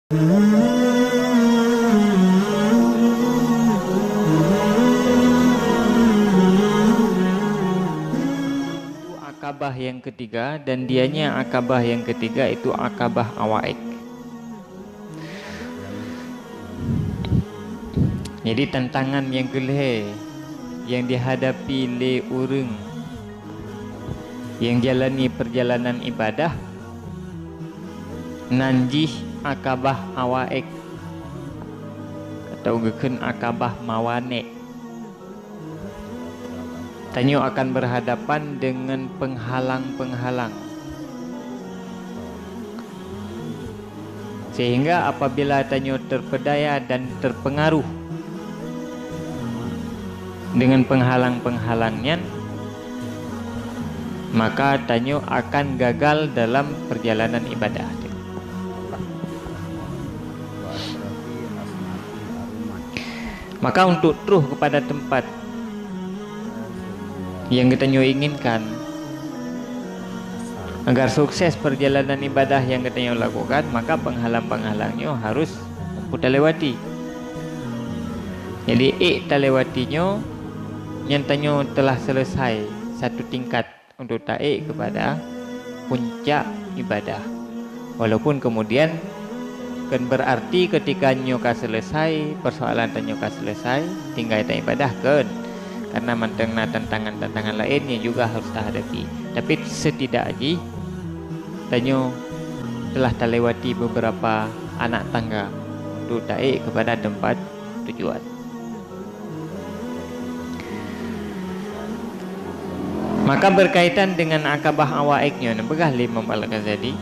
Akabah yang ketiga, dan dianya akabah yang ketiga itu akabah awaik. Jadi tantangan yang geleh yang dihadapi oleh orang yang jalani perjalanan ibadah nanjih akabah awaik atau geken akabah mawanek. Tanyo akan berhadapan dengan penghalang-penghalang, sehingga apabila tanyo terpedaya dan terpengaruh dengan penghalang-penghalangnya, maka tanyo akan gagal dalam perjalanan ibadah. Maka untuk terus kepada tempat yang kita inginkan, agar sukses perjalanan ibadah yang kita lakukan, maka penghalang-penghalangnya harus kita lewati. Jadi kita lewatinya nyatanya telah selesai satu tingkat untuk taik kepada puncak ibadah. Walaupun kemudian kan berarti ketika nyoka selesai, persoalan nyoka selesai, tinggal kita ibadah kan, karena mantengna tantangan-tantangan lain yang juga harus kita hadapi. Tapi setidaknya tanyo telah terlewati beberapa anak tangga untuk taik kepada tempat tujuan. Maka berkaitan dengan akabah awaiknya, begah Imam Al-Ghazali,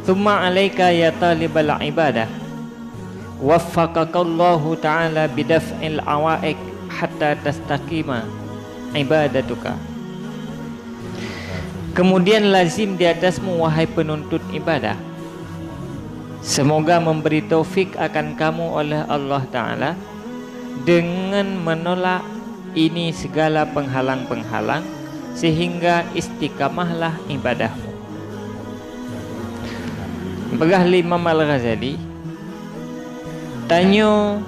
"Tsumma 'alaika ya talibal ibadah, waffaqakallahu ta'ala bidaf'il awaik hatta tastaqima ibadatuka." Kemudian lazim di atasmu wahai penuntut ibadah, semoga memberi taufik akan kamu oleh Allah Ta'ala dengan menolak ini segala penghalang-penghalang, sehingga istiqamahlah ibadahmu. Begah Imam Al-Ghazali tanyo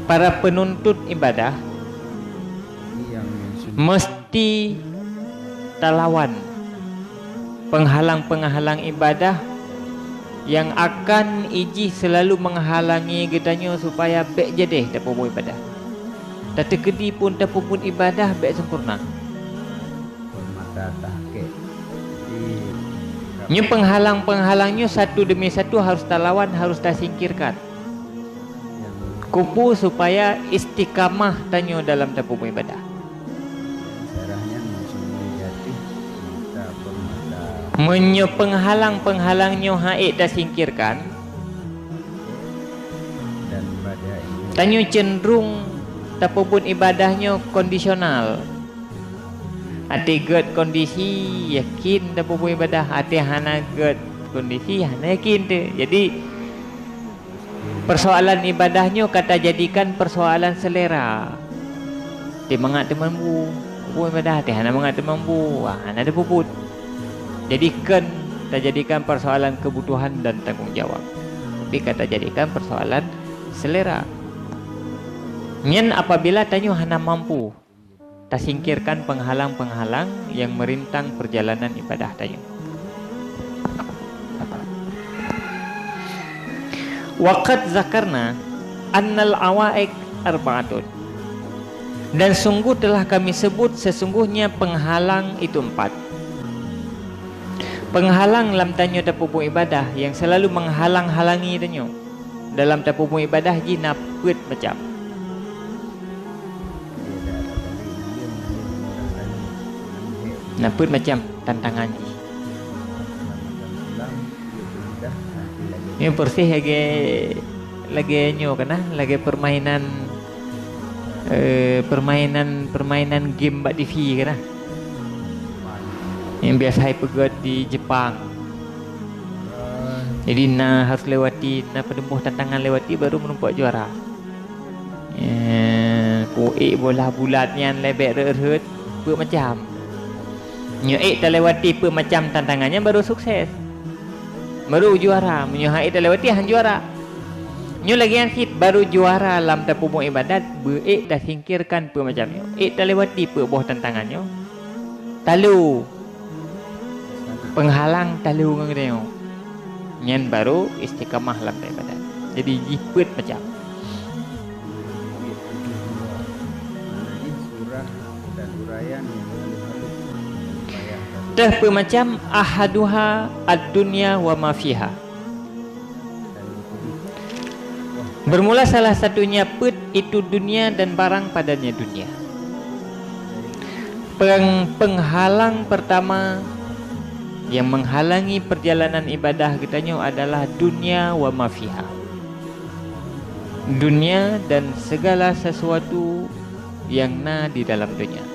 para penuntut ibadah mesti talawan penghalang-penghalang ibadah yang akan iji selalu menghalangi gitanyo supaya baik jadi dapat buat ibadah. Tak terkedi pun dapat buat ibadah baik sempurna. Nya penghalang-penghalangnya satu demi satu harus talawan, harus tersingkirkan. Kupu supaya istiqamah tanyo dalam tapu ibadah. Menyo penghalang-penghalangnya haik tersingkirkan, tanyo cenderung tapu ibadahnya kondisional. Hati get kondisi yakin dah buat ibadah, hati hana get kondisi hana yakin tu. Jadi persoalan ibadahnya kata jadikan persoalan selera. Dia mengat mampu buat ibadah, dia hana mengat mampu, hana ada puput. Jadikan tak jadikan persoalan kebutuhan dan tanggungjawab, tapi kata jadikan persoalan selera. Nyen apabila tanyo hana mampu, tak singkirkan penghalang-penghalang yang merintang perjalanan ibadah tayo. Waqad zakarna annal awaik arba'atun, dan sungguh telah kami sebut sesungguhnya penghalang itu 4. Penghalang dalam tanyo tapupu ibadah yang selalu menghalang-halangi tanyo dalam tapupu ibadah jinaput macam. Naput macam tantangan ni. Ini bersih lagi nyo kana, lagi permainan game bak TV kana. Yang biasa pegat di Jepang. Jadi harus lewati penempuh tantangan lewati baru menumpak juara. Poek bola bulatnya lebek reut macam. Nyuik terlewati macam tantangannya baru sukses. baru juara. Menyo haid dah lewati han juara. Nyo lagi yang hit baru juara lam tapumu ibadat, beik dah singkirkan pe macam nyo. Dah lewati pe boh tantangannya. Talu penghalang talu ngang dia. Nyen baru istiqamah lam ibadat. Jadi jipet macam. Teh pe macam ahaduha ad-dunya wa ma fiha. Bermula salah satunya put itu dunia dan barang padanya dunia. Penghalang pertama yang menghalangi perjalanan ibadah kitanya adalah dunia wa ma fiha. Dunia dan segala sesuatu yang di dalam dunia.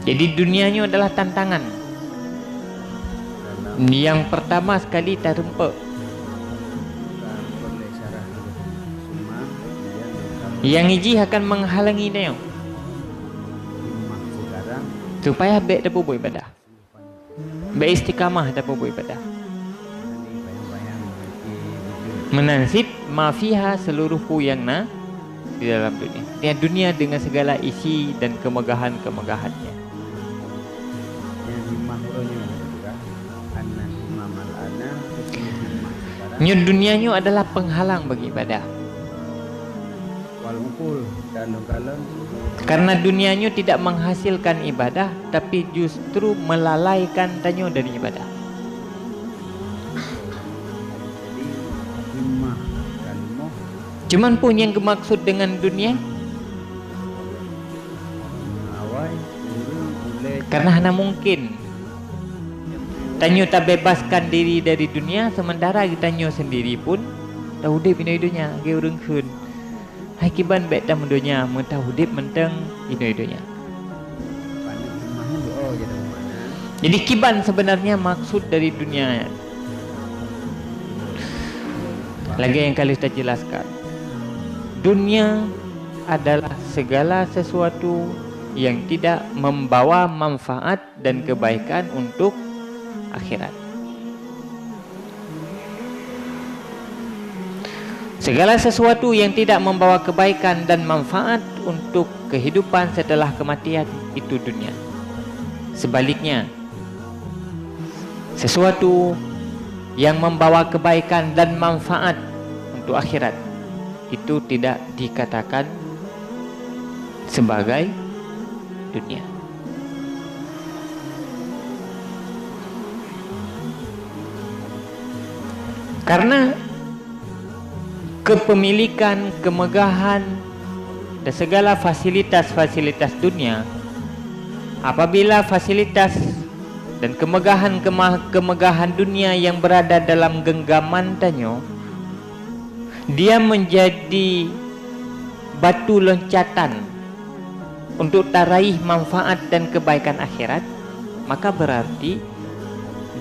Jadi dunianya adalah tantangan. Yang pertama sekali terempak. Yang iji akan menghalangi dia supaya baik dapat buat ibadah, baik istiqamah dapat buat ibadah. Menansib mafiha seluruh yang di dalam dunia. Dia dunia dengan segala isi dan kemegahan-kemegahannya. Nyo dunianya adalah penghalang bagi ibadah. Karena dunianya tidak menghasilkan ibadah, tapi justru melalaikan tanyo dari ibadah. Cuman pun yang dimaksud dengan dunia, karena hanya mungkin tanyo tak bebaskan diri dari dunia, sementara kita nyo sendiri pun tahu dip ino dunia, ge urang keun. Hai kiban bet tam dunia, mun tahu dip menteng ino dunia. Jadi kiban sebenarnya maksud dari dunia. Lagi yang kali kita jelaskan. Dunia adalah segala sesuatu yang tidak membawa manfaat dan kebaikan untuk akhirat. Segala sesuatu yang tidak membawa kebaikan dan manfaat untuk kehidupan setelah kematian itu dunia. Sebaliknya, sesuatu yang membawa kebaikan dan manfaat untuk akhirat itu tidak dikatakan sebagai dunia. Karena kepemilikan, kemegahan dan segala fasilitas-fasilitas dunia, apabila fasilitas dan kemegahan dunia yang berada dalam genggaman tanyo, dia menjadi batu loncatan untuk taraih manfaat dan kebaikan akhirat, maka berarti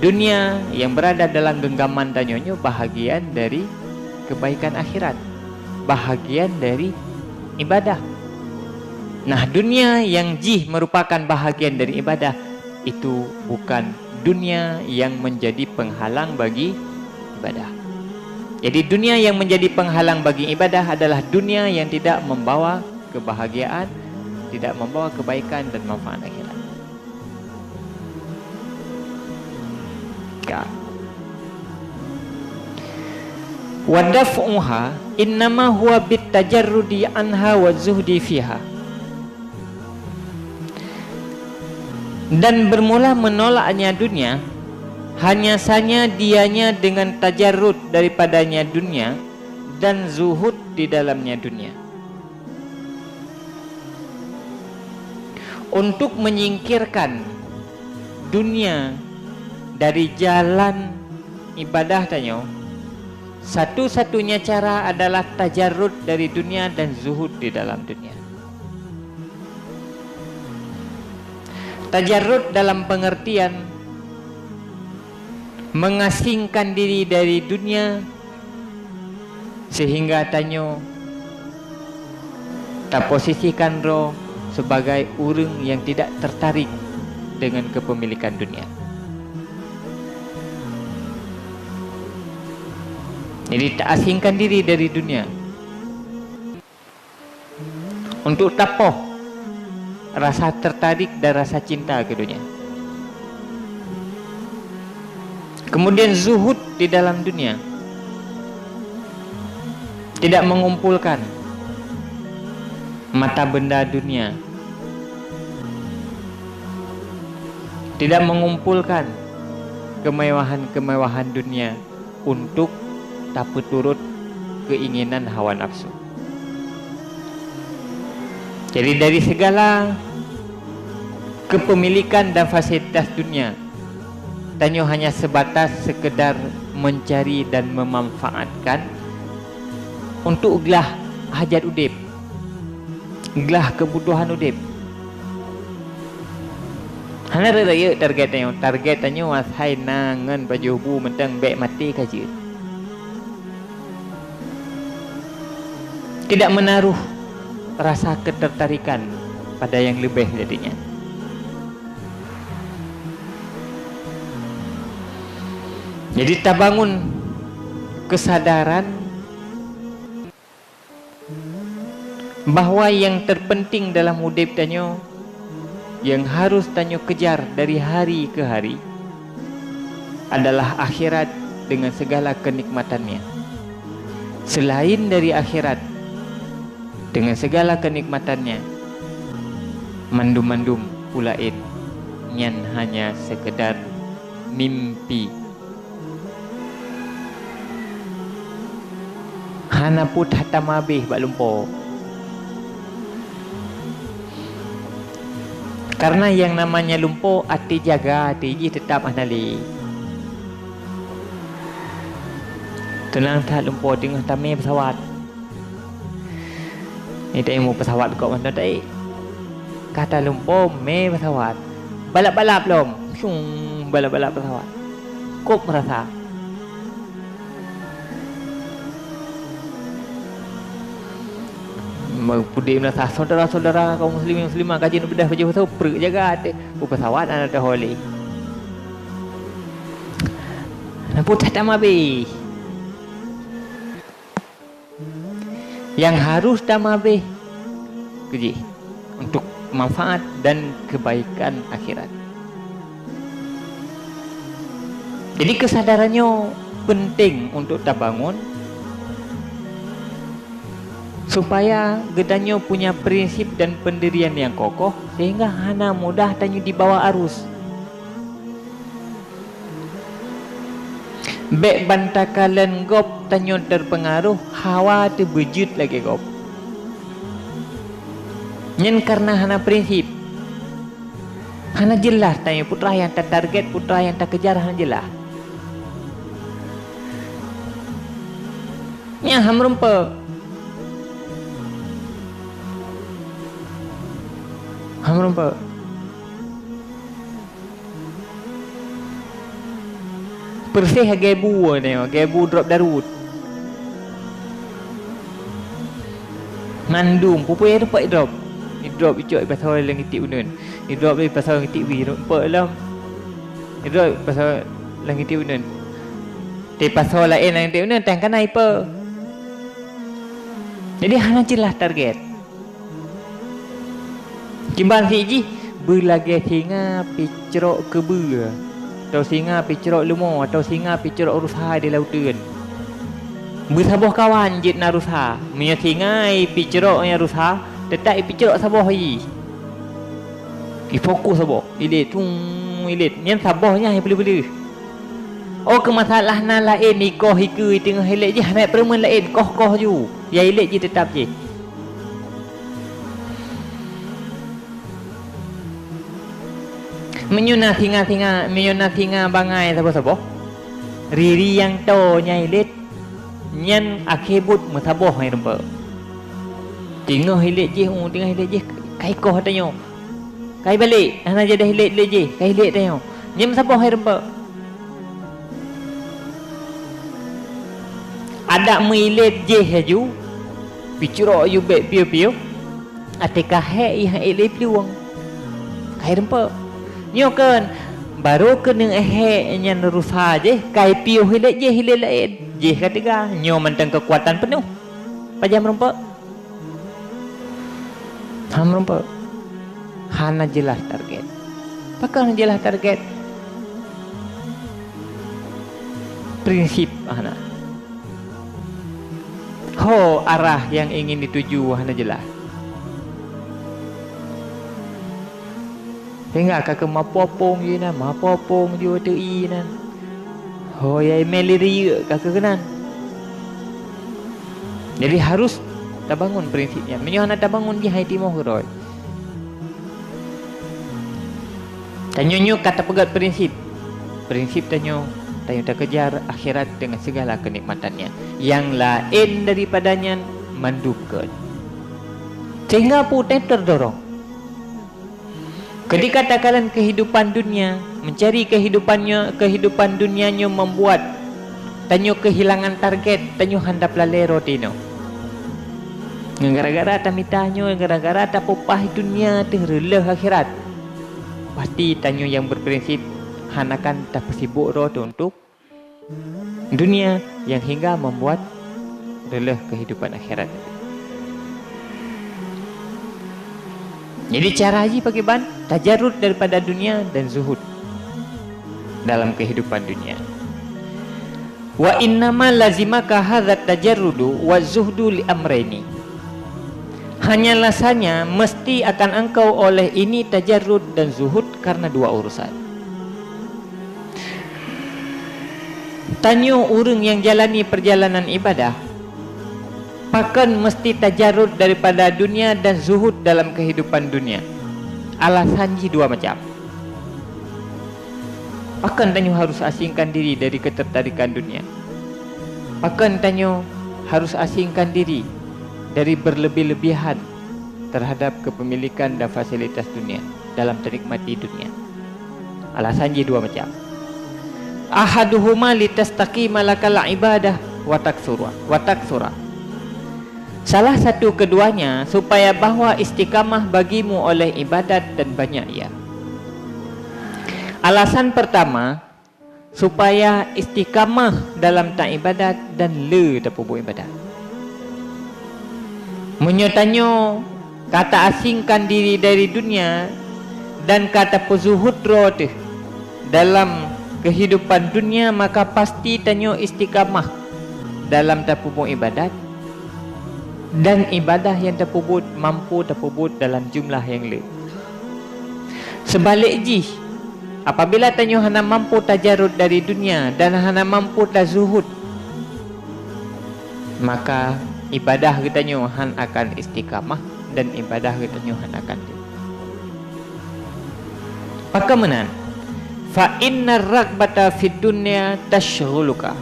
dunia yang berada dalam genggaman tanyonyo bahagian dari kebaikan akhirat, bahagian dari ibadah. Nah, dunia yang merupakan bahagian dari ibadah itu bukan dunia yang menjadi penghalang bagi ibadah. Jadi dunia yang menjadi penghalang bagi ibadah adalah dunia yang tidak membawa kebahagiaan, tidak membawa kebaikan dan manfaat akhirat. Wa daf'uha innama huwa bitajarrudi anha wa zuhdi fiha. Dan bermula menolaknya dunia hanya saja dianya dengan tajarrud daripadanya dunia dan zuhud di dalamnya dunia. Untuk menyingkirkan dunia dari jalan ibadah tanyo, satu-satunya cara adalah tajarrud dari dunia dan zuhud di dalam dunia. Tajarrud dalam pengertian mengasingkan diri dari dunia sehingga tanyo Tak posisikan roh sebagai orang yang tidak tertarik dengan kepemilikan dunia. Jadi tak asingkan diri dari dunia untuk tapoh rasa tertarik dan rasa cinta ke dunia. Kemudian zuhud di dalam dunia, tidak mengumpulkan mata benda dunia, tidak mengumpulkan kemewahan-kemewahan dunia untuk tak turut keinginan hawa nafsu. Jadi dari segala kepemilikan dan fasilitas dunia, tanya hanya sebatas sekedar mencari dan memanfaatkan untuk gelah hajat udip, gelah kebutuhan udip. Hanya raya target tanya washai nangan baju bu mentang bek mati kaji. Tidak menaruh rasa ketertarikan pada yang lebih jadinya. Jadi tak bangun kesadaran bahawa yang terpenting dalam hidup tanyo, yang harus tanyo kejar dari hari ke hari adalah akhirat dengan segala kenikmatannya. Selain dari akhirat dengan segala kenikmatannya, mandum-mandum pulain yang hanya sekedar mimpi. Hana put hatam habis bak lumpo. Karena yang namanya lumpo, hati jaga, hati ji tetap anali. Tenang tak lumpo tengah tamir pesawat. Ni tak mau pesawat kau mana tak? Kata lumpo me pesawat. Balap-balap lom. Balap-balap pesawat. Kop merasa. Pudi merasa saudara-saudara kaum muslimah kaji nak bedah baju pesawat perut jaga pesawat ada holi. Nampu tak habis. Yang harus tamabeh keji untuk manfaat dan kebaikan akhirat. Jadi kesadarannya penting untuk tak bangun supaya gedanyo punya prinsip dan pendirian yang kokoh sehingga hana mudah tanyo dibawa arus. Bek bantakalan gop tanyo terpengaruh hawa tu bejut lagi gop. Nyen karena hana prinsip, hana jelas tanyo putra yang tak target, putra yang tak kejar hana jelas. Nya hamrumpa, hamrumpa. Persih gebu ni, gebu drop darut. Mandum, pupui ada pak drop. Ni drop icok pasal langit unun. Ni drop ni pasal langit wi rompak lah. Ni drop pasal langit unun. Tapi pasal lain langit unun tang kana apa? Jadi hana jelas target. Kimban siji berlagi singa picrok kebu. Atau singa picrok lumo, atau singa picrok rusa di lautan. Bersabuh kawan jit na rusa. Mia singa picrok yang rusa, tetap picrok sabuh hi. Fokus sabuh. Ilit ilit. Yang sabuhnya yang beli-beli. Oh kemasalah na lain ni koh hiku tengah ilit je naik permen lain koh ju. Ya ilit je tetap je. Menyuna singa bangai sabo-sabo. Riri yang to nyai lit nyan akebut mutaboh hai rempa. Tengah hilit je, tengah hilit je kai koh tanyo. Kai balik, ana je dah hilit je, kai hilit tanyo. Nyem sabo hai rempa. Ada milit je haju. Picro you bet piu-piu. Atika hek yang eleh peluang. Kai rempa. Nyo kan baru kena hek nya nerusa je, kai piu hilet je hilet lain. Je kataga nyo mentang kekuatan penuh. Pajam rempa. Ham rempa. Hana jelas target. Pakang jelas target. Prinsip hana. Ho arah yang ingin dituju hana jelas. Tengok kakak mapopong je nan, mapopong je tei nan. Ho ya malaria kakak kenan. Jadi harus tak bangun prinsipnya. Menyo hana tak bangun di hai timur roy. Tanyo kata pegat prinsip. Prinsip tanyo tak kejar akhirat dengan segala kenikmatannya. Yang lain daripadanya menduga. Sehingga pun terdorong. Ketika takaran kehidupan dunia, mencari kehidupan dunianya membuat tanyo kehilangan target, tanyo handap lalero tino. Gara-gara tamitanyo, gara-gara tapopah dunia terlelah akhirat. Pasti tanyo yang berprinsip hanakan tak sibuk roh untuk dunia yang hingga membuat lelah kehidupan akhirat. Jadi cara haji pakai ban tajarrud daripada dunia dan zuhud dalam kehidupan dunia. Wa innama lazimaka hadzat tajarrudu wa zuhdu li amrayni. Hanyalah saja mesti akan engkau oleh ini tajarrud dan zuhud karena dua urusan. Tanyo orang yang jalani perjalanan ibadah pakan mesti tajarrud daripada dunia dan zuhud dalam kehidupan dunia. Alasan ji dua macam. Pakan tanyo harus asingkan diri dari ketertarikan dunia. Pakan tanyo harus asingkan diri dari berlebih-lebihan terhadap kepemilikan dan fasilitas dunia dalam menikmati dunia. Alasan je dua macam. Ahaduhuma litastaqima lakal ibadah wa taksura. Salah satu keduanya supaya bahawa istiqamah bagimu oleh ibadat dan banyak ia. Alasan pertama supaya istiqamah dalam tak ibadat dan le tak buat ibadat. Menyotanyo kata asingkan diri dari dunia dan kata pezuhud roh dalam kehidupan dunia, maka pasti tanyo istiqamah dalam tapubut ibadat dan ibadah yang tapubut mampu tapubut dalam jumlah yang le. Sebalik ji, apabila tanyo hana mampu tajarud dari dunia dan hana mampu tazuhud, maka ibadah kita han akan istiqamah dan ibadah kita han akan pakamanan. Fa innar ragbata fid dunya tashghuluka.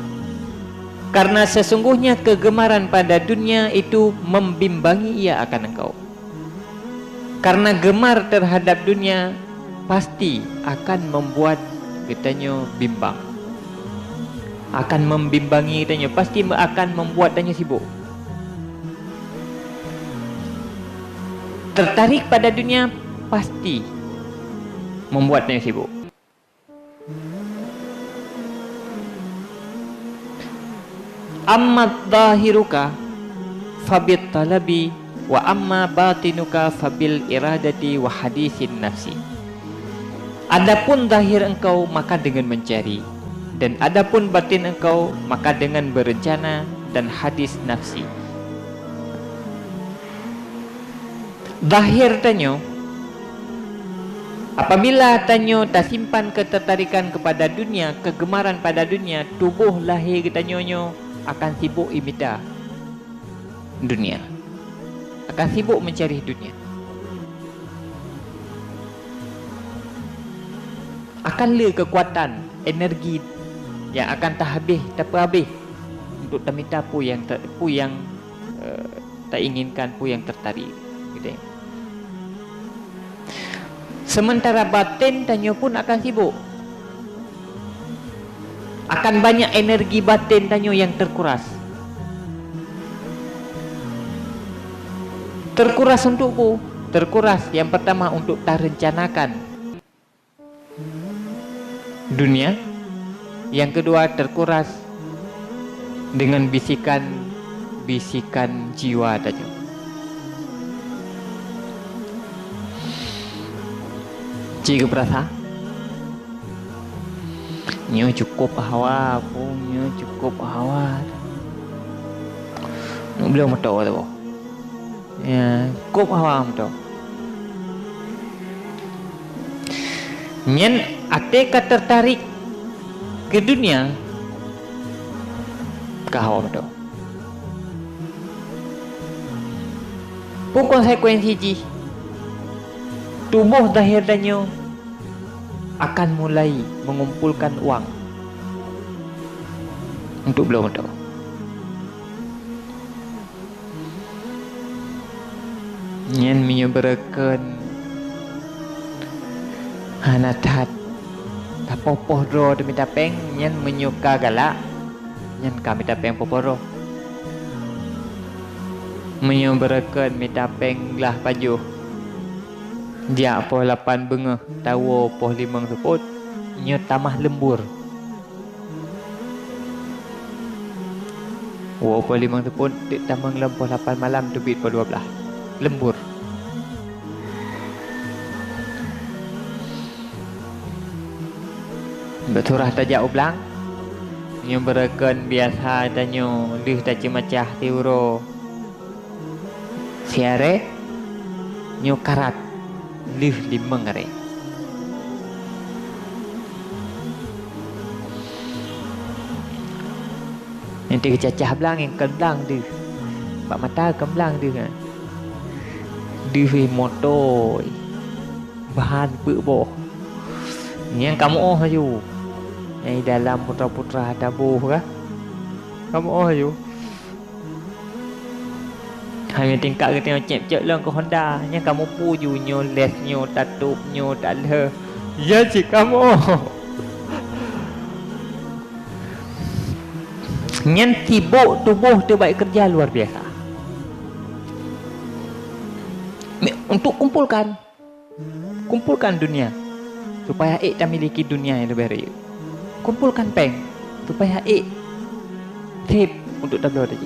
Karena sesungguhnya kegemaran pada dunia itu membimbangi ia akan engkau. Karena gemar terhadap dunia pasti akan membuat kita bimbang. Akan membimbangi kita, pasti akan membuat kita sibuk. Tertarik pada dunia pasti membuatnya sibuk. Amma dhahiruka fabit talabi wa amma batinuka fabil iradati wa hadisin nafsi. Adapun zahir engkau maka dengan mencari, dan adapun batin engkau maka dengan berencana dan hadis nafsi. Zahir tanyo, apabila tanyo tak simpan ketertarikan kepada dunia, kegemaran pada dunia, tubuh lahir tanyo akan sibuk imita dunia, akan sibuk mencari dunia, akan le kekuatan energi yang akan tak habis tak habis untuk temita pu yang tak inginkan, pu yang tertarik gitu ya. Sementara batin tanyo pun akan sibuk, akan banyak energi batin tanyo yang terkuras. Terkuras untukku. Terkuras yang pertama untuk tak rencanakan dunia. Yang kedua terkuras dengan bisikan jiwa tadi. Jika berasa nyo cukup hawa aku, nyo cukup hawa. Belum tahu tu. Ya, cukup hawa tu. Nyen ate ka tertarik ke dunia ke hawa tu. Pun konsekuensi ji tubuh zahir danyo akan mulai mengumpulkan uang untuk belum tahu. Nyen menyeberakan hanatat tapopoh ro demi tapeng nyen menyuka galak nyen kami tapeng poporo menyeberakan mitapeng lah pajuh dia poh 8 bengah tawo poh 5 seput nyo tamah lembur. Wo poh 5 seput dik tamang lempoh 8 malam tebit poh 12 lembur. Beturah tajak ublang nyo berakan biasa danyo lih taci macah tiuro siare nyo karat lih 5 ngare. Nanti kecacah belang yang kebelang dia bak mata kebelang dia kan dia motor bahan berboh yang kamu oh aja yang dalam putra-putra dabuh kah kamu oh aja hanya tingkat ke tengok cep-cep lang ke Honda yang kamu puju nyo les nyo tatup nyo tak ada ya cik kamu nyen sibuk tubuh tu baik kerja luar biasa untuk kumpulkan dunia supaya tak miliki dunia yang lebih raya. Kumpulkan peng supaya save untuk tablo tadi.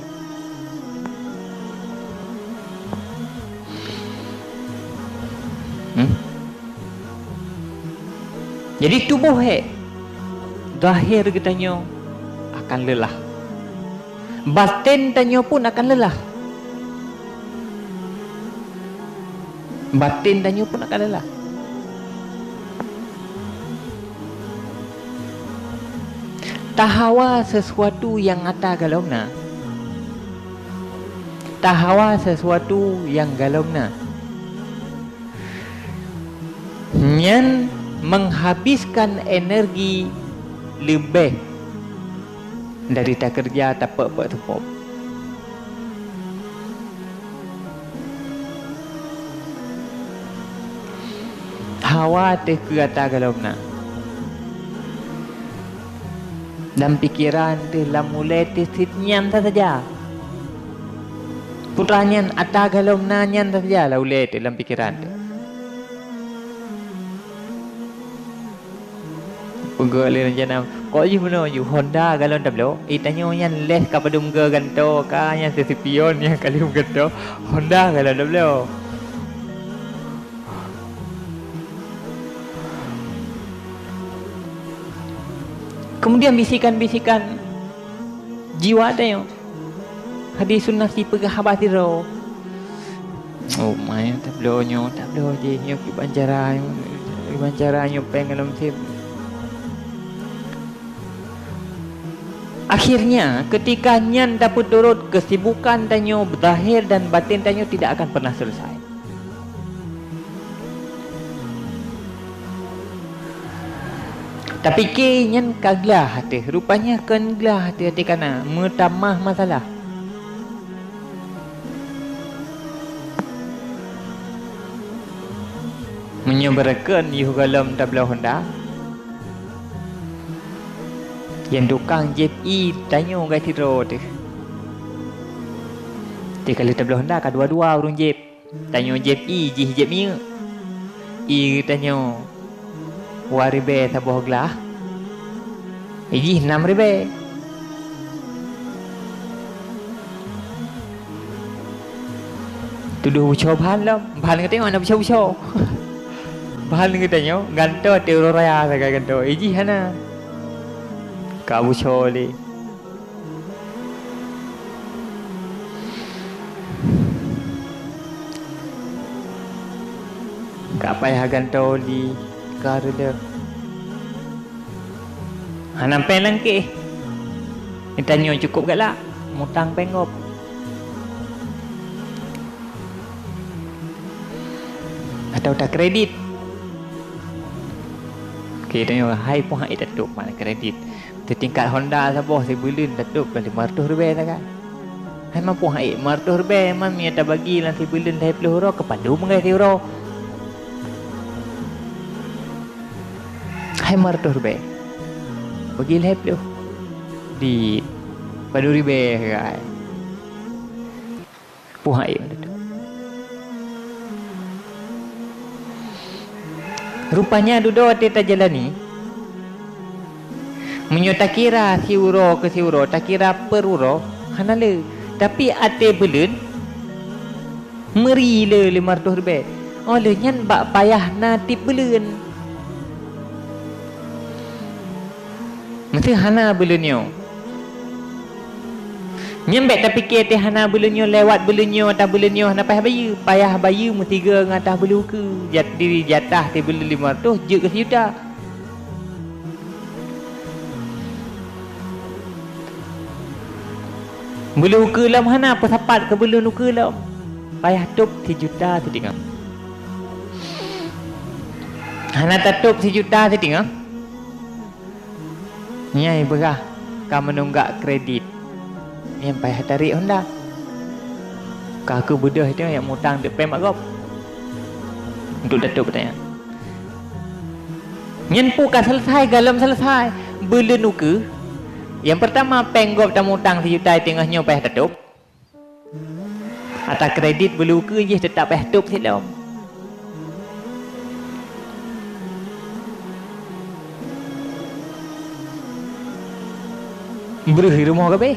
Jadi tubuh zahir kitanya akan lelah. Batin tanyo pun akan lelah. Batin tanyo pun akan lelah. Tahawa sesuatu yang ata galomna. Tahawa sesuatu yang galomna. Nyen menghabiskan energi lebih dari tak kerja tak apa tempat. Hawa teh ke ata galomna. Dan pikiran teh la mulai teh nyan saja. Putra nyan ata galomna nyan saja la ulai teh dalam pikiran teh. Pegoleh rencana kok je benar you Honda galon tablo itanyo yan les kapadum ge ganto ka yan sepion yang kali ganto Honda galon tablo. Kemudian bisikan-bisikan jiwa tayo hadis sunnah si pegah batiro. Oh main tablo je nyo ki bancara nyo pengalom sip. Akhirnya ketika nyan dapat turut kesibukan tanyo zahir dan batin tanyo tidak akan pernah selesai. Tapi ke nyan kaglah hati rupanya kan glah hati kana metamah masalah. Menyebarkan yuh galam tabla Honda. Yang tukang jep tanyo gai tiro tu. Dia kali tabla Honda ka dua-dua urung jep. Tanya Jeb E, Jih Jeb ni. E tanya Waribe sabuh gelah. Jih 6 ribe. Tuduh bucau bahan lah. Bahan kata tengok nak bucau-bucau. Bahan katanya ganto teuro raya saja ganto. Jih hana. Kau bucau le. Kak payah ganto di karela. Hana pen langke. Tanya cukup galak. Mutang pengop. Atau tak kredit. Okey, tanya hai pun hai datuk mana kredit. Tingkat Honda saboh saya bulan datuk kali 500 ribu tak kan. Hai mampu hai 500 ribu man mi tak bagi lah saya bulan 20 euro kepadu mengai euro. Hai 500 ribu. Bagi 20 di padu ribu kan. Pu hai datuk. Rupanya duduk kita jalani. Menyo tak kira si euro ke si euro, tak kira per euro, hanale. Tapi ate belun meri le 500 ribu. Oh le nyan bak payah na tip belun. Mesti hana belunyo. Nyembek tak fikir teh hana belunyo lewat belunyo atau belunyo hana payah bayu mesti ge ngatah belu ke. Jat diri jatah teh belun 500 je ke juta. Belu ke lam hana apa sapat ke belun ke lam. Payah tup 1 juta tu tengok. Hana tatup 1 juta tu tengok. Nyai berah kau menunggak kredit. Yang payah tarik Honda. Kau ke budah tu yang mutang dek pem agop. Untuk datuk bertanya. Nyen pukan selesai galam selesai. Belun ke? Yang pertama penggop tak mutang 1 juta tengahnya payah datuk. Atau kredit belu ke je tetap payah tup silam. Beri rumah ke be?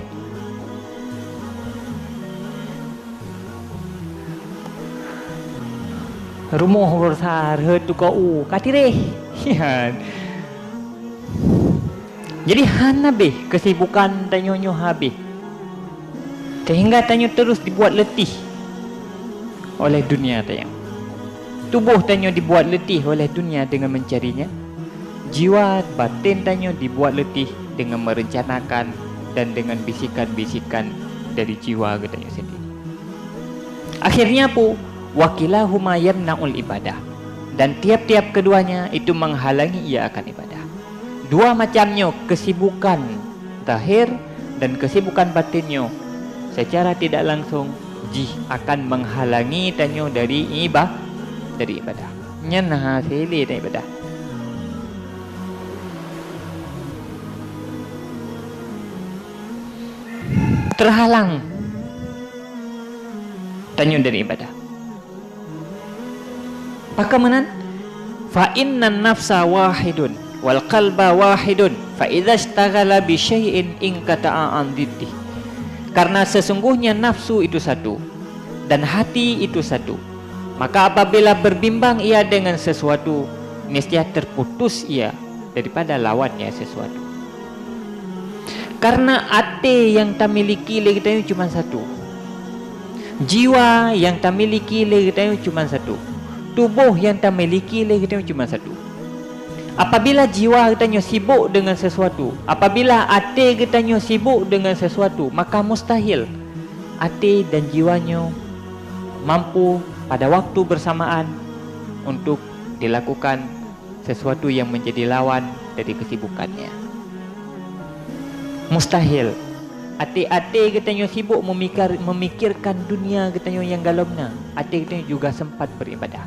Rumah besar tu kau katire. Jadi hana be kesibukan tanyonyo habis. Sehingga tanyo terus dibuat letih oleh dunia tayang. Tubuh tanyo dibuat letih oleh dunia dengan mencarinya. Jiwa batin tanyo dibuat letih dengan merencanakan dan dengan bisikan-bisikan dari jiwa tanyo sendiri. Akhirnya apa? Wakilahuma yamna'ul ibadah. Dan tiap-tiap keduanya itu menghalangi ia akan ibadah. Dua macamnya kesibukan zahir dan kesibukan batinnya secara tidak langsung akan menghalangi tanyo dari ibadah. Nyanah sele dari ibadah. Terhalang tanyo dari ibadah. Pakamanan fa innan nafsa wahidun wal qalba wahidun fa idza ishtaghala bi syai'in in qata'a an diddi. Karena sesungguhnya nafsu itu satu dan hati itu satu. Maka apabila berbimbang ia dengan sesuatu, niscaya terputus ia daripada lawannya sesuatu. Karena ate yang tak miliki lagi kita cuma satu. Jiwa yang tak miliki lagi kita cuma satu. Tubuh yang tak miliki lagi kita cuma satu. Apabila jiwa kita sibuk dengan sesuatu, apabila ate kita sibuk dengan sesuatu, maka mustahil ate dan jiwanya mampu pada waktu bersamaan untuk dilakukan sesuatu yang menjadi lawan dari kesibukannya. Mustahil. Ate-ate kita sibuk memikirkan dunia kita yang galomna. Ate kita juga sempat beribadah.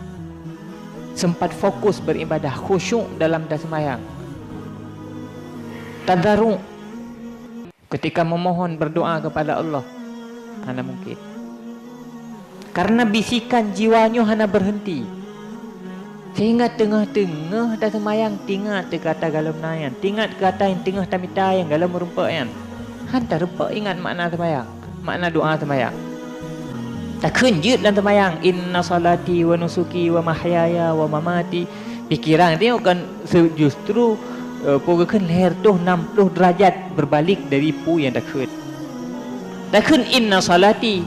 Sempat fokus beribadah, khusyuk dalam sembahyang. Tadarruk ketika memohon berdoa kepada Allah. Mana mungkin. Karena bisikan jiwanya hana berhenti. Sehingga tengah-tengah dah semayang, tingat ke kata galam nayan, tingat ke kata yang tengah tamita yang galam merumpak yan. Hantar rumpak ingat makna semayang, makna doa semayang. Tak kenjut dalam semayang. Inna salati wa nusuki wa mahyaya wa mamati. Pikiran tengok kan justru pogakan leher tu 60 derajat berbalik dari pu yang dah kun. Tak kun inna salati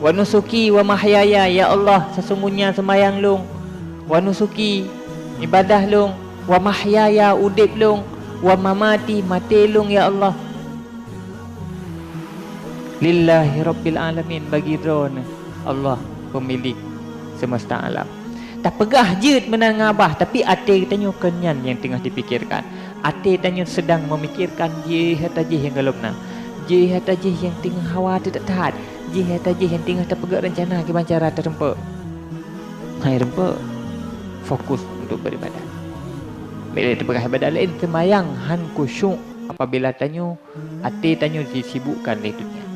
wa nusuki wa mahyaya, ya Allah sesungguhnya semayang long, wa nusuki ibadah long, wa mahyaya udip long, wa mamati mati long ya Allah. Lillahi rabbil alamin, bagi drone Allah pemilik semesta alam. Tak pegah je menang abah, tapi hati tanya kenyan yang tengah dipikirkan. Hati tanya sedang memikirkan je hata je yang galopna. Je hata je yang tengah hawa tak tahan. Je hata je yang tengah tak pegak rencana ke cara terrempak. Hai rempak. Fokus untuk beribadah. Bila terpegah ibadah lain semayang han khusyuk apabila tanya hati tanya disibukkan oleh dunia.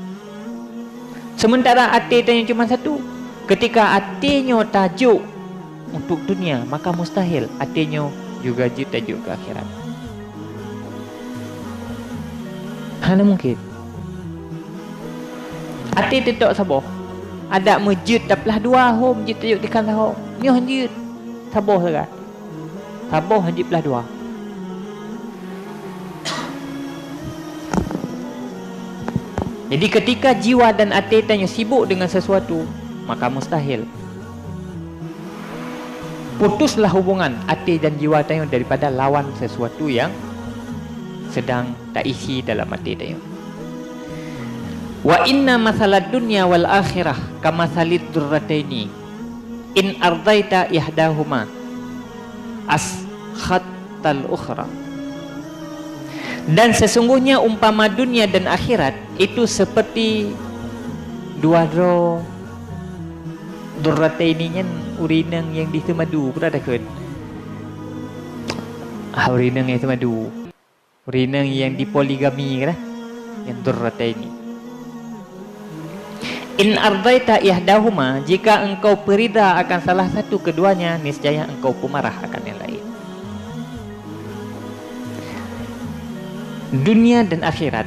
Sementara hati tanya cuma satu. Ketika hatinya tajuk untuk dunia, maka mustahil hatinya juga tajuk ke akhirat. Hanya mungkin. Hati tidak sabar. Ada masjid dah pelah 2 home masjid tajuk dikan sahur. Ni hanjit. Sabar sangat. Sabar hanjit pelah 2. Jadi ketika jiwa dan hati tanya sibuk dengan sesuatu, maka mustahil putuslah hubungan hati dan jiwa tanya daripada lawan sesuatu yang sedang tak isi dalam hati tanya. Wa inna masalad dunya wal akhirah kama salid durrataini in ardaita ihdahuma askhattal ukhra. Dan sesungguhnya umpama dunia dan akhirat itu seperti 2 dro durrataini nyen urinang yang disemadu pernah tak kan? Urinang yang semadu, urinang yang dipoligami kan? Yang durrataini. In ardaita ihdahuma, jika engkau perida akan salah satu keduanya, niscaya engkau pemarah akan yang lain. Dunia dan akhirat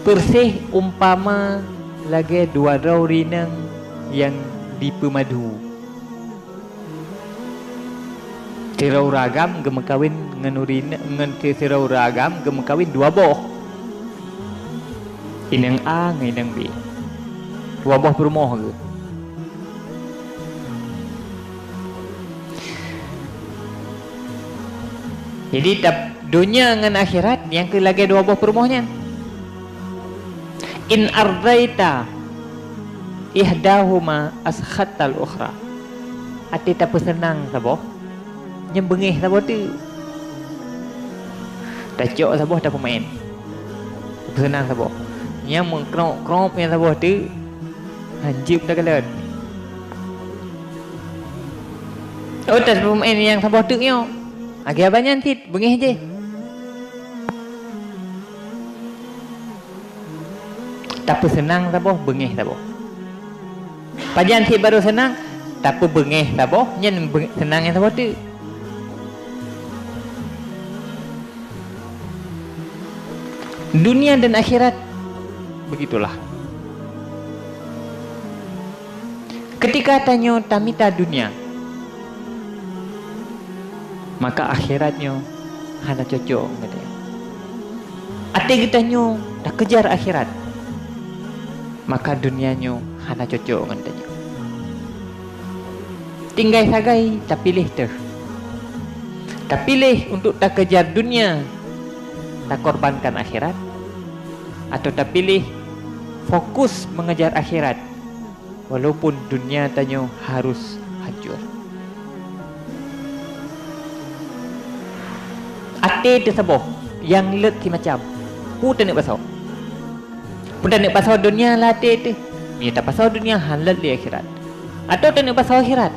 persih umpama lagi 2 rau rinang yang dipemadu. Tirau ragam gemekawin ngenurina ngen tirau ragam gemekawin 2 boh. Inang A nginang B. 2 boh bermoh ke. Jadi dunia dengan akhirat yang ke lagi 2 buah perumohnya. In ardaita ihdahuma askhattal ukhra. Hati tak senang saboh. Nyembengih saboh tu. Tak cok saboh tak pemain. Tak senang saboh. Yang mengkrop-krop yang saboh tu hanjip tak kalah. Oh tak pemain yang saboh tu nyo. Agak banyak tit bengih je. Tak senang saboh bengih saboh. Pajan tit baru senang tak bengih saboh nyen senang yang saboh tu. Dunia dan akhirat begitulah. Ketika tanya tamita dunia, maka akhiratnya hana cocok katanya. Ate kitanya dah kejar akhirat, maka dunianya hana cocok katanya. Tinggal sagai tak pilih tu. Tak pilih untuk tak kejar dunia, tak korbankan akhirat, atau tak pilih fokus mengejar akhirat walaupun dunia tanya harus hancur. Ate tu saboh yang let si macam pu tak nak pasal. Pun tak nak pasal dunia lah ate tu. Ni tak pasal dunia halat li akhirat. Atau tak nak pasal akhirat.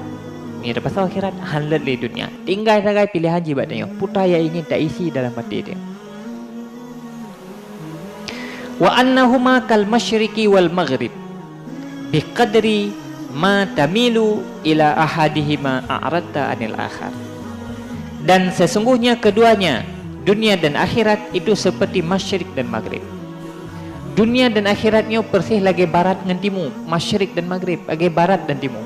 Ni tak pasal akhirat halat li dunia. Tinggal sagai pilihan je batanya. Putra yang ingin tak isi dalam hati dia. Wa annahuma kal masyriqi wal maghrib. biqadri ma tamilu ila ahadihima a'radta anil akhar. Dan sesungguhnya keduanya, dunia dan akhirat, itu seperti masyrik dan maghrib. Dunia dan akhiratnya persis lagi barat dengan timur, masyrik dan maghrib lagi barat dan timur.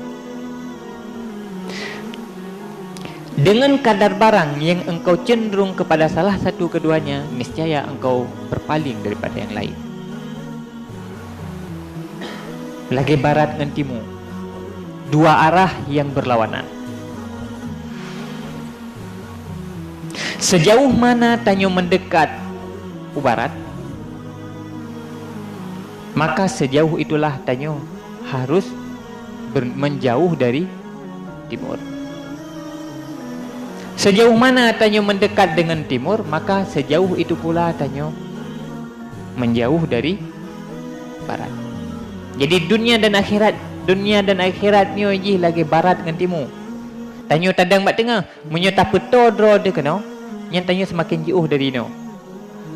Dengan kadar barang yang engkau cenderung kepada salah satu keduanya, niscaya engkau berpaling daripada yang lain. Lagi barat dengan timur, dua arah yang berlawanan. Sejauh mana tanyo mendekat ke barat, maka sejauh itulah tanyo harus menjauh dari timur. Sejauh mana tanyo mendekat dengan timur, maka sejauh itu pula tanyo menjauh dari barat. Jadi dunia dan akhiratnya je lagi barat dengan timur. Tanyo tadang mat tengah, munyo tak peto dro de keno, yang tanyo semakin jauh dari no.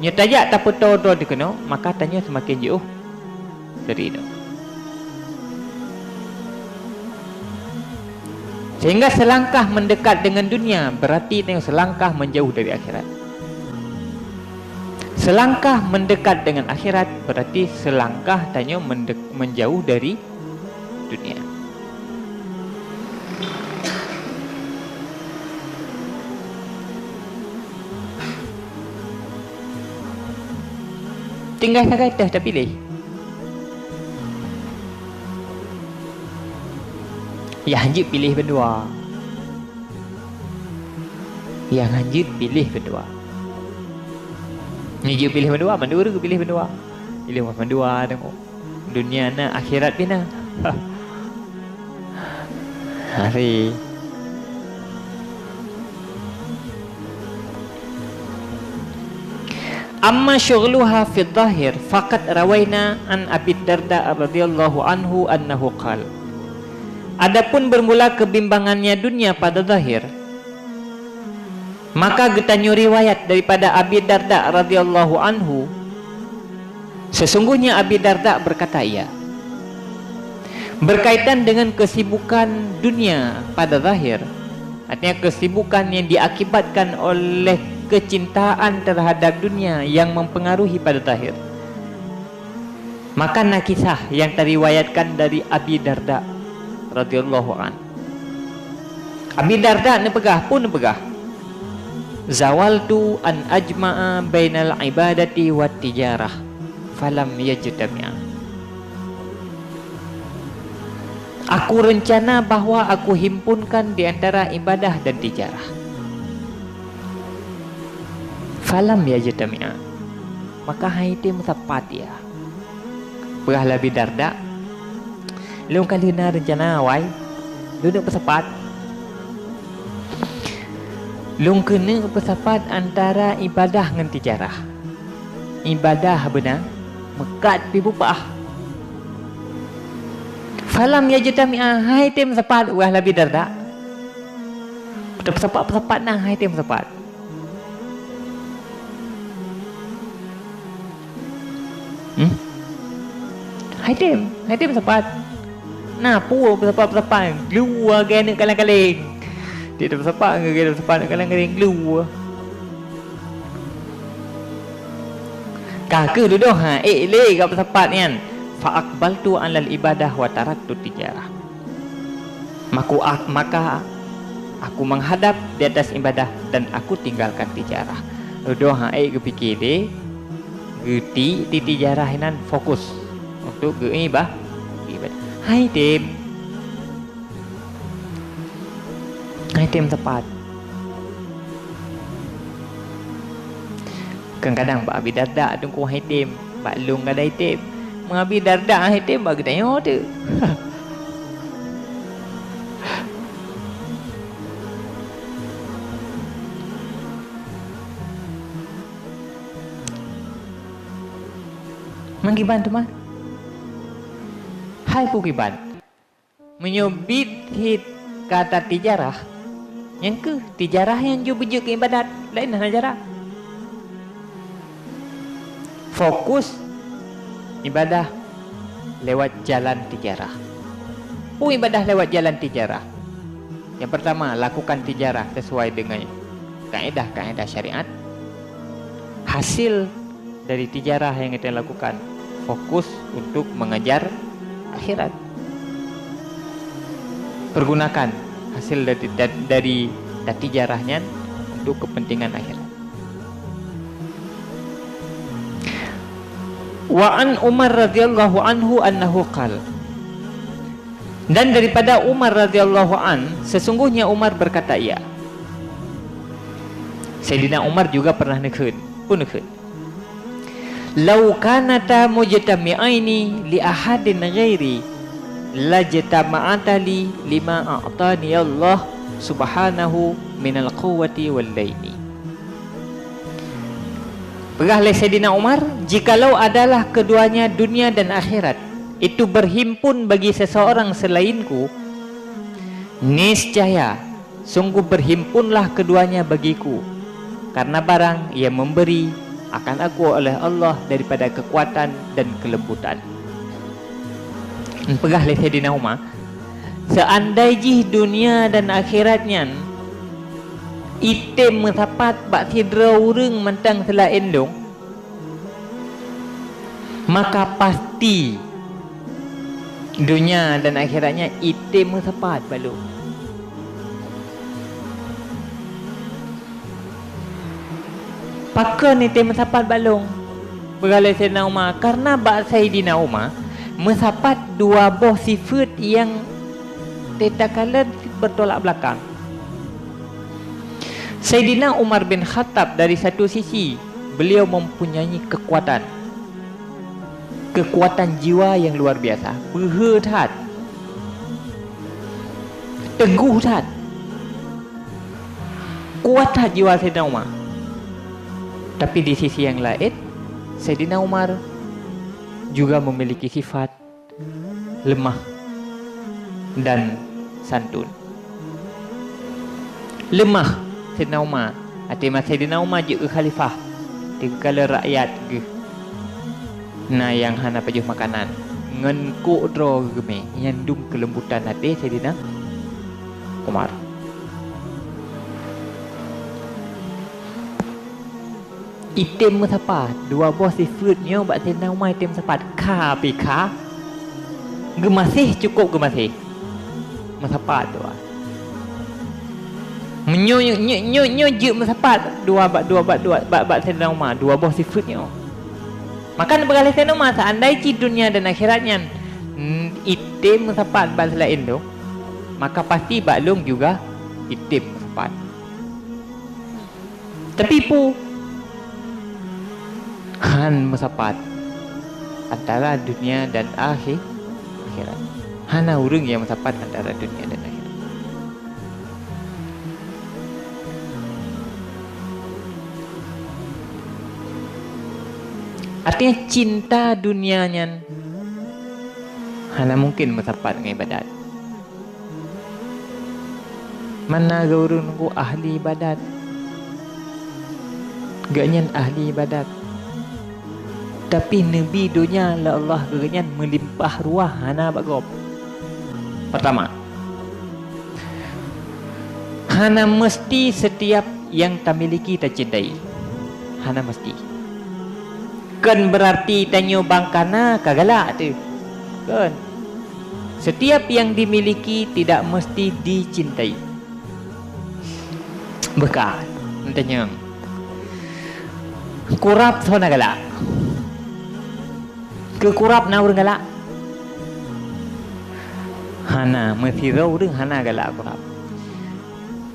Nyo tajak tak peto dro de keno, maka tanyo semakin jauh dari no. Sehingga selangkah mendekat dengan dunia berarti tanyo selangkah menjauh dari akhirat. Selangkah mendekat dengan akhirat berarti selangkah tanyo menjauh dari dunia. Tinggal kata dah pilih. Yang Hanjit pilih berdua. Yang Hanjit pilih berdua. Ni je pilih berdua, mandua tu pilih berdua. Pilih berdua tengok. Dunia na akhirat bina. Hari. Amma syughluha fi dhahir faqad rawaina an Abi Darda radhiyallahu anhu annahu qala. Adapun bermula kebimbangannya dunia pada zahir, maka getanyo riwayat daripada Abi Darda radhiyallahu anhu, sesungguhnya Abi Darda berkata ia, berkaitan dengan kesibukan dunia pada zahir, artinya kesibukan yang diakibatkan oleh kecintaan terhadap dunia yang mempengaruhi pada zahir. Maka nakisah yang teriwayatkan dari Abi Darda radhiyallahu an. Abi Darda ni pegah pun pegah. Zawaltu an ajma'a bainal ibadati wat tijarah falam yajtami'a. Aku rencana bahawa aku himpunkan di antara ibadah dan tijarah. Falam yajtami'a. Maka haitim tepat ya. Pegah Abi Darda. Lu kali na rencana awai duduk bersepat. Lu kena bersepat antara ibadah dengan tijarah. Ibadah benar mekat pi bupah. Falam yajtami'a, hai tim sepat wah Abi Darda. Bersepat nah hai tim sepat. Hai tim sepat. Nah, puak bersepat-bersepat keluar gana kalang-kaling. Dia dah bersepat ke dia bersepat kalang-kaling keluar. Kakak duduk le kat bersepat kan. Fa aqbaltu 'alal ibadah wa taraktu tijarah. Maka aku menghadap di atas ibadah dan aku tinggalkan tijarah. Duduk kepikir dia geti di tijarah nan fokus untuk ke ibadah. Hai tim tepat. Kadang-kadang Pak Abi Darda tunggu hai tim, Pak Long ada hai tim. Abi Darda hai tim bagi tanya tu. Manggiban tu mah. Hai pukiban menyubit hit kata tijarah yang ke tijarah yang jo beje ke ibadat lain nah jarak fokus ibadah lewat jalan tijarah. Ibadah lewat jalan tijarah. Yang pertama, lakukan tijarah sesuai dengan kaedah-kaedah syariat. Hasil dari tijarah yang kita lakukan, fokus untuk mengejar akhirat. Pergunakan hasil dari tijarahnya untuk kepentingan akhirat. Wa an Umar radhiyallahu anhu annahu qala, dan daripada Umar radhiyallahu an, sesungguhnya Umar berkata ia. Sayyidina Umar juga pernah nekun. Lau kanata mujtami'aini li ahadin ghairi lajtama'ata li lima a'tani Allah subhanahu minal quwwati wal laini. Berkata Sayyidina Umar, jikalau adalah keduanya dunia dan akhirat itu berhimpun bagi seseorang selainku, niscaya sungguh berhimpunlah keduanya bagiku, karena barang yang memberi akan aku oleh Allah daripada kekuatan dan kelembutan. Pegah oleh Sayyidina Umar, seandainya dunia dan akhiratnya item mendapat bak tidra urang mentang telah endong, maka pasti dunia dan akhiratnya item mendapat balung. Pakai ni item mendapat balung. Bergalai Sayyidina Umar, karena bak Sayyidina Umar mendapat dua buah sifat yang tetakalan bertolak belakang. Sayyidina Umar bin Khattab dari satu sisi beliau mempunyai kekuatan jiwa yang luar biasa, berhetat, teguh tat, kuat jiwa Sayyidina Umar. Tapi di sisi yang lain, Sayyidina Umar juga memiliki sifat lemah dan santun. Lemah Sayyidina Umar, artinya Sayyidina Umar juga khalifah dikala rakyat ke na yang hana pajuh makanan ngen kodro geme nyandung kelembutan hati Sayyidina Umar. Item mendapat dua buah sifatnya bak Sayyidina Umar item mendapat ka pika gemasih cukup gemasih mendapat doa menyo je mendapat dua bak Sayyidina Umar dua buah sifatnya. Maka berkali Sayyidina Umar, seandainya dunia dan akhiratnya item mendapat bak selain tu, maka pasti baklung juga item mendapat. Tapi pu han mendapat antara dunia dan akhirat. Hana urang yang mendapat antara dunia dan akhirat. Artinya cinta dunianya hana mungkin mendapat dengan ibadat. Mana gaurun ku ahli ibadat, gaknyan ahli ibadat. Tapi Nabi dunia la Allah gaknyan melimpah ruah hana bagop. Pertama, hana mesti setiap yang tak miliki tak cintai. Hana mesti. Kan berarti tanyo bangkana kagalak tu. Kan. Setiap yang dimiliki tidak mesti dicintai. Bekal. Tanya. Kurap sona galak. Kekurap na urang galak. Hana mesti rau urang hana galak kurap.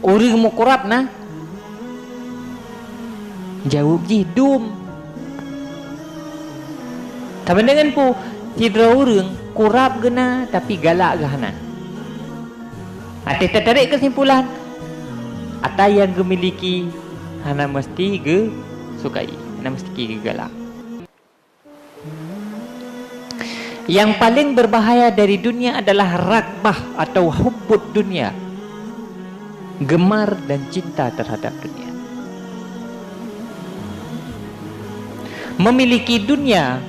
Urang mau kurap na. Jawab ji dum. Tapi dengan pu tidra urang kurap gena tapi galak gahana. Ate tertarik kesimpulan ata yang gemiliki hana mesti ge sukai, hana mesti ge galak. Yang paling berbahaya dari dunia adalah ragbah atau hubbud dunia, gemar dan cinta terhadap dunia. Memiliki dunia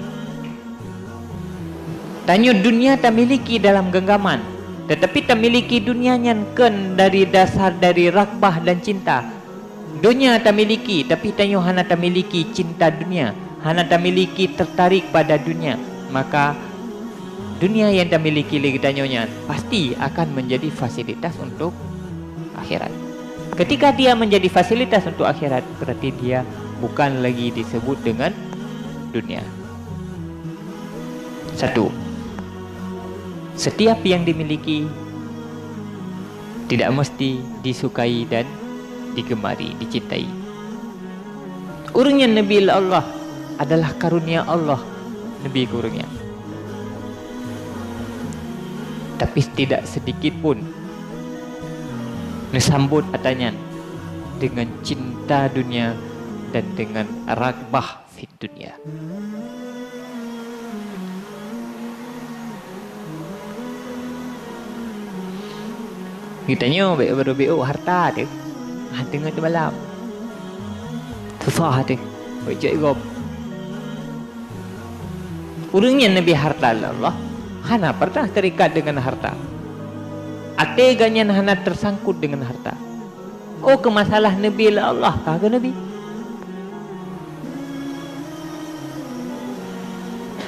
Tanya dunia tak miliki dalam genggaman, tetapi tak miliki dunia nyanken dari dasar dari ragbah dan cinta. Dunia tak miliki, tapi tanya hana tak miliki cinta dunia, hana tak miliki tertarik pada dunia. Maka dunia yang tak miliki lagi tanyanya pasti akan menjadi fasilitas untuk akhirat. Ketika dia menjadi fasilitas untuk akhirat, berarti dia bukan lagi disebut dengan dunia. Satu, setiap yang dimiliki tidak mesti disukai dan digemari, dicintai. Urungnya Nabi Allah adalah karunia Allah, Nabi kurungnya. Tapi tidak sedikit pun disambut atanya dengan cinta dunia dan dengan ragbah fit dunia. Kitanya baru harta tu, tengah tu malam, susah tu, baca igop. Urungnya Nabi harta Allah, hana pernah terikat dengan harta. Ateganya hana tersangkut dengan harta. Oh, ke masalah Nabi Allah kagak Nabi.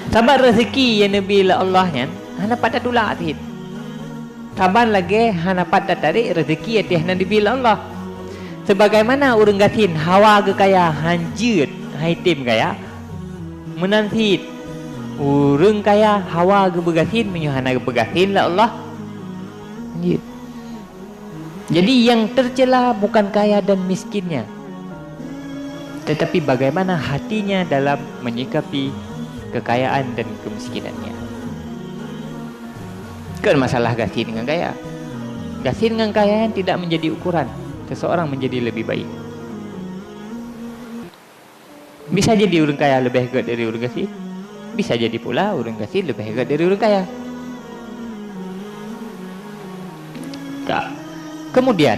Sabar rezeki yang Nabi Allahnya, hana pada tulak hati. Saban lagi hana pada tarik rezeki atih Nabi Allah. Sebagaimana urang gasin hawa ke kaya hanjut haitim kaya menansit urang kaya hawa ke begasin menyuhana ke begasin la Allah. Jadi yang tercela bukan kaya dan miskinnya, tetapi bagaimana hatinya dalam menyikapi kekayaan dan kemiskinannya. Kan masalah gasin dengan kaya. Gasin dengan kaya yang tidak menjadi ukuran seseorang menjadi lebih baik. Bisa jadi orang kaya lebih hebat dari orang gasin, bisa jadi pula orang gasin lebih hebat dari orang kaya. Kemudian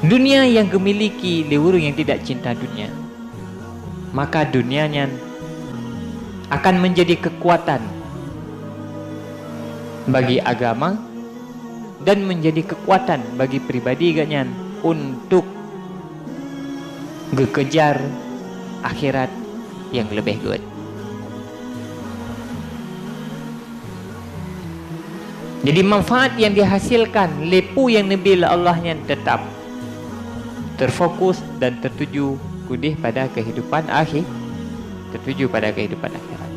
dunia yang dimiliki oleh orang yang tidak cinta dunia, maka dunianya akan menjadi kekuatan bagi agama dan menjadi kekuatan bagi pribadi ganyan untuk kejar akhirat yang lebih good. Jadi manfaat yang dihasilkan lepu yang Nabi Allahnya tetap terfokus dan tertuju kudih pada kehidupan akhir, tertuju pada kehidupan akhirat.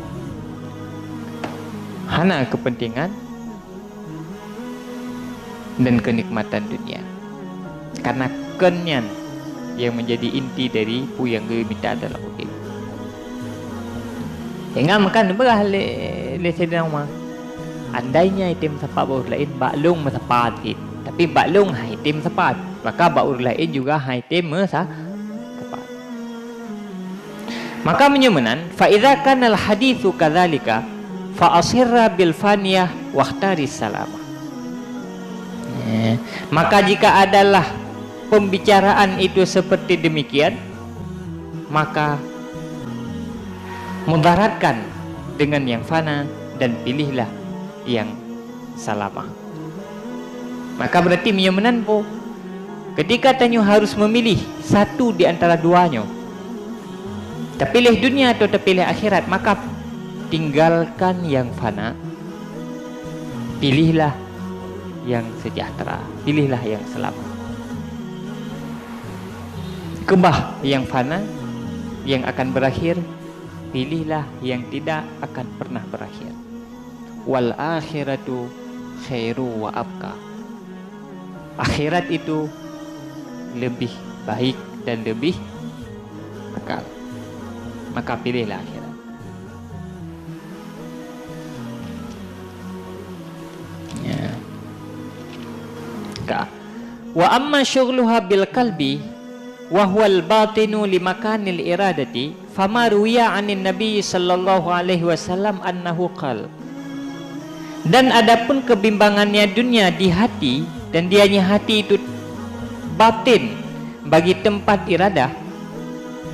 Hana kepentingan dan kenikmatan dunia, karena kenyan yang menjadi inti dari pu yang minta dalam hidup. Jangan makan berah le sedang mah. Andainya item sepat baur lain baklung mesepat hit, tapi baklung item sepat, maka baur lain juga item sepat. Maka menyumenan fa idza kana al haditsu kadzalika fa asirra bil faniyah waqtaris salamah. Maka jika adalah pembicaraan itu seperti demikian, maka mudaratkan dengan yang fana dan pilihlah yang salamah. Maka berarti menyumenan po, ketika tanyo harus memilih satu di antara duanya, terpilih dunia atau terpilih akhirat, maka tinggalkan yang fana, pilihlah yang sejahtera, pilihlah yang selamat. Kebah yang fana, yang akan berakhir, pilihlah yang tidak akan pernah berakhir. Wal akhiratu khairu wa abqa. Akhirat itu lebih baik dan lebih kekal. Maka pilihlah akhirat. Wa amma syughluha bil qalbi wa huwa al batinu li makanil iradati fama ruwiya 'anin nabiy sallallahu alaihi wasallam annahu qala. Dan adapun kebimbangannya dunia di hati, dan dianya hati itu batin bagi tempat iradah,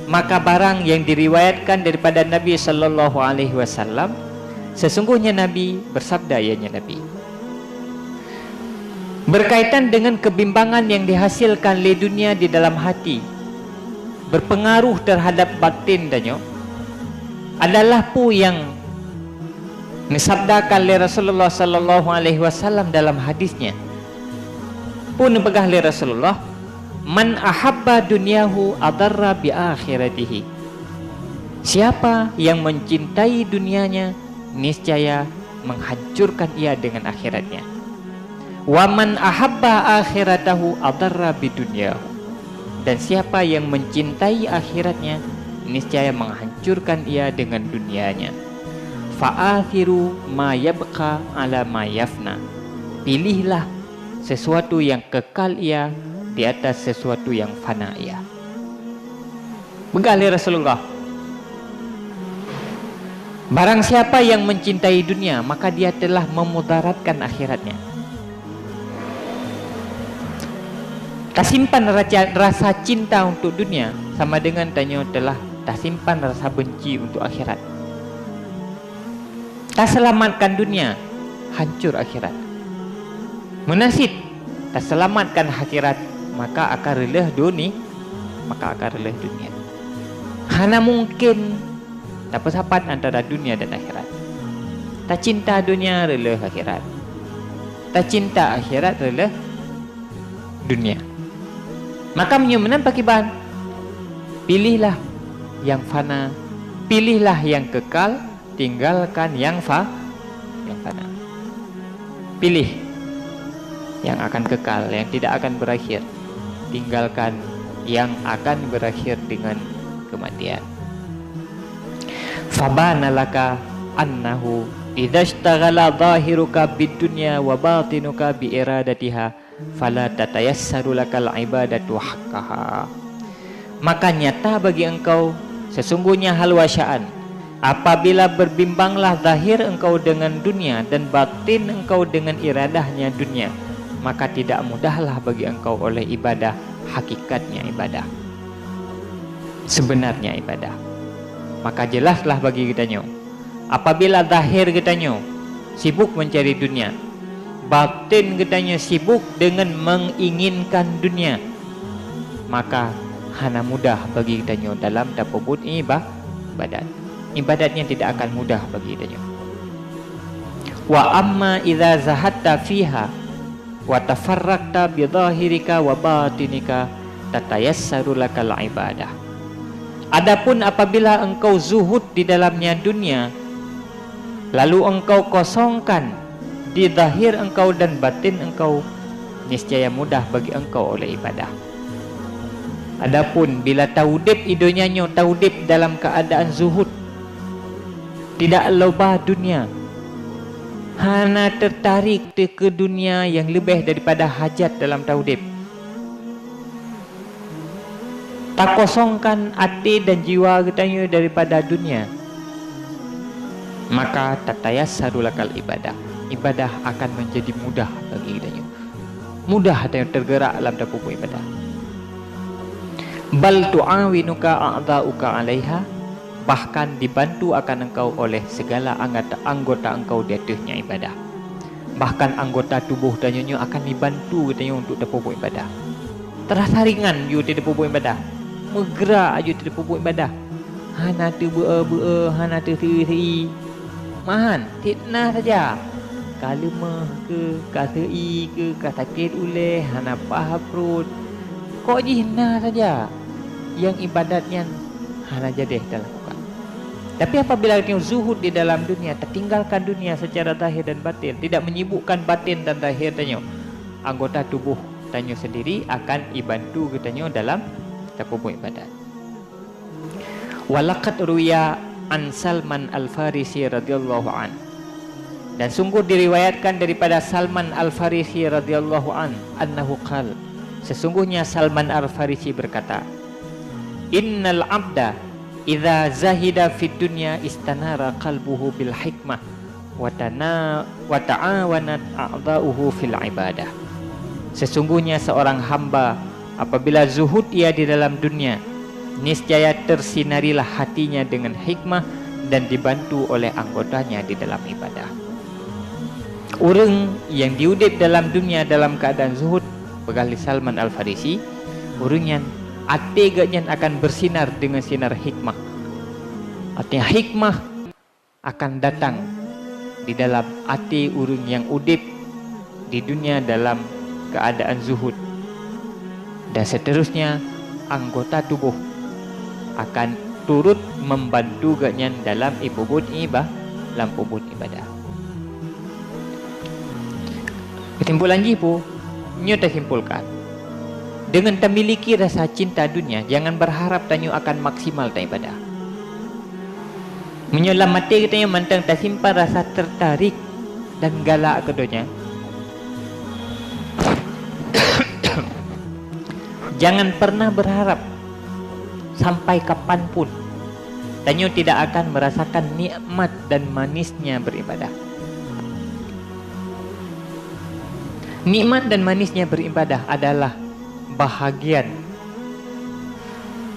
maka barang yang diriwayatkan daripada Nabi sallallahu alaihi wasallam Sesungguhnya Nabi bersabda, ianya Nabi, berkaitan dengan kebimbangan yang dihasilkan oleh dunia di dalam hati, berpengaruh terhadap batin danyo, adalah pu yang disabdakan oleh Rasulullah sallallahu alaihi wasallam dalam hadisnya. Pun pegah oleh Rasulullah, man ahabba dunyahu adarra bi akhiratihi. Siapa yang mencintai dunianya, niscaya menghancurkan ia dengan akhiratnya. Wa man ahabba akhiratahu adarra bi dunyahu. Dan siapa yang mencintai akhiratnya, niscaya menghancurkan ia dengan dunianya. Fa'athiru ma yabqa ala ma yafna. Pilihlah sesuatu yang kekal ia di atas sesuatu yang fana ia. Begali Rasulullah, barang siapa yang mencintai dunia, maka dia telah memudaratkan akhiratnya. Tak simpan rasa cinta untuk dunia, sama dengan tanya telah tak simpan rasa benci untuk akhirat. Tak selamatkan dunia, hancur akhirat. Munasid, tak selamatkan akhirat, maka akan releh dunia, Hana mungkin tak persapat antara dunia dan akhirat. Tak cinta dunia, releh akhirat. Tak cinta akhirat, releh dunia. Maka menyumenan pakiban, pilihlah yang fana, pilihlah yang kekal, tinggalkan yang fana. Pilih yang akan kekal, yang tidak akan berakhir, tinggalkan yang akan berakhir dengan kematian. Fabana laka annahu idza ishtaghala zahiruka bidunya wa batinuka bi iradatiha fala tatayassaru lakal ibadatu haqqaha. Maka nyata bagi engkau sesungguhnya hal wasya'an, apabila berbimbanglah zahir engkau dengan dunia dan batin engkau dengan iradahnya dunia, maka tidak mudahlah bagi engkau oleh ibadah hakikatnya ibadah, sebenarnya ibadah. Maka jelaslah bagi kitanya, apabila zahir kitanya sibuk mencari dunia, batin kitanya sibuk dengan menginginkan dunia, maka hana mudah bagi kitanya dalam tapubut ibadat. Ibadatnya tidak akan mudah bagi kitanya. Wa amma idza zahatta fiha wa tafarraqta bi dhahirika wa batinika tatayassaru lakal ibadah. Adapun apabila engkau zuhud di dalamnya dunia, lalu engkau kosongkan di zahir engkau dan batin engkau, niscaya mudah bagi engkau oleh ibadah. Adapun bila taudib idonya taudib dalam keadaan zuhud, tidak loba dunia, hana tertarik ke dunia yang lebih daripada hajat dalam taudib, tak kosongkan hati dan jiwa kitanya daripada dunia, maka tatayassaru lakal ibadah. Ibadah akan menjadi mudah bagi kitanya. Mudah dan tergerak dalam dapur ibadah. Bal tu'awinuka a'dha'uka 'alaiha, bahkan dibantu akan engkau oleh segala anggota engkau di atasnya ibadah. Bahkan anggota tubuh danyo akan dibantu katanya untuk dapur ibadah. Terasa ringan you di dapur ibadah. Menggerak you di dapur ibadah. Hana tu bea, hana tu teri. Mahan, fitnah saja. Kalemah ke, kasei ke, kasakit uleh, hana paham perut. Kok jihna saja yang ibadatnya hana jadi dah lakukan. Tapi apabila kita zuhud di dalam dunia, tertinggalkan dunia secara zahir dan batin, tidak menyibukkan batin dan zahir tanya, anggota tubuh tanya sendiri akan dibantu katanya dalam tapubuh ibadat. Walaqad ruya an Salman Al-Farisi radhiyallahu an. Dan sungguh diriwayatkan daripada Salman Al-Farisi radhiyallahu an annahu qala, sesungguhnya Salman Al-Farisi berkata, innal abda idza zahida fid dunya istanara qalbuhu bil hikmah wa ta'awanat a'dha'uhu fil ibadah. Sesungguhnya seorang hamba apabila zuhud ia di dalam dunia, niscaya tersinarilah hatinya dengan hikmah dan dibantu oleh anggotanya di dalam ibadah. Orang yang diudip dalam dunia dalam keadaan zuhud, begali Salman Al-Farisi, orang yang ati gaknya akan bersinar dengan sinar hikmah. Artinya hikmah akan datang di dalam ati orang yang udip di dunia dalam keadaan zuhud. Dan seterusnya anggota tubuh akan turut membantu gaknya dalam ibadah. Kesimpulan jipu, nyo tersimpulkan. Dengan memiliki rasa cinta dunia, jangan berharap tanyo akan maksimal dalam ibadah. Menyolam mati katanya mantang tersimpan rasa tertarik dan galak keduanya. Jangan pernah berharap sampai kapanpun tanyo tidak akan merasakan nikmat dan manisnya beribadah. Nikmat dan manisnya beribadah adalah bahagian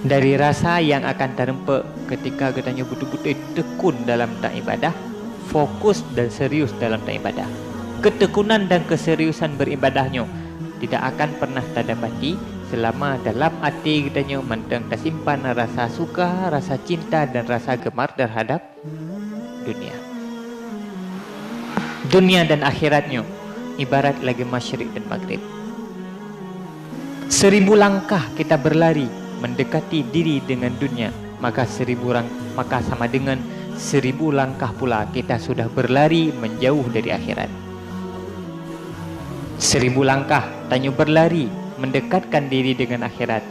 dari rasa yang akan terempak ketika katanya betul-betul tekun dalam tak ibadah, fokus dan serius dalam tak ibadah. Ketekunan dan keseriusan beribadahnya tidak akan pernah terdapati selama dalam hati katanya mantang tersimpan rasa suka, rasa cinta dan rasa gemar terhadap dunia. Dunia dan akhiratnya ibarat lagi masyrik dan maghrib. 1000 langkah kita berlari mendekati diri dengan dunia, maka sama dengan 1000 langkah pula kita sudah berlari menjauh dari akhirat. 1000 langkah tanyo berlari mendekatkan diri dengan akhirat,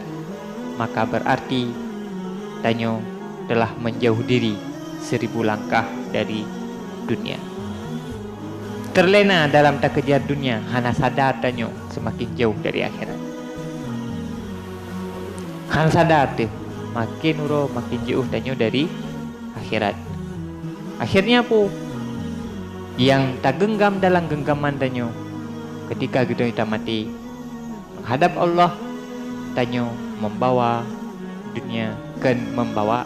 maka berarti tanyo telah menjauh diri 1000 langkah dari dunia. Terlena dalam tak kejar dunia, hana sadar tanyo semakin jauh dari akhirat. Han sadar tuh, makin makin jauh tanyo dari akhirat. Akhirnya apa? Yang tak genggam dalam genggaman tanyo ketika kita mati menghadap Allah, tanyo membawa dunia kan membawa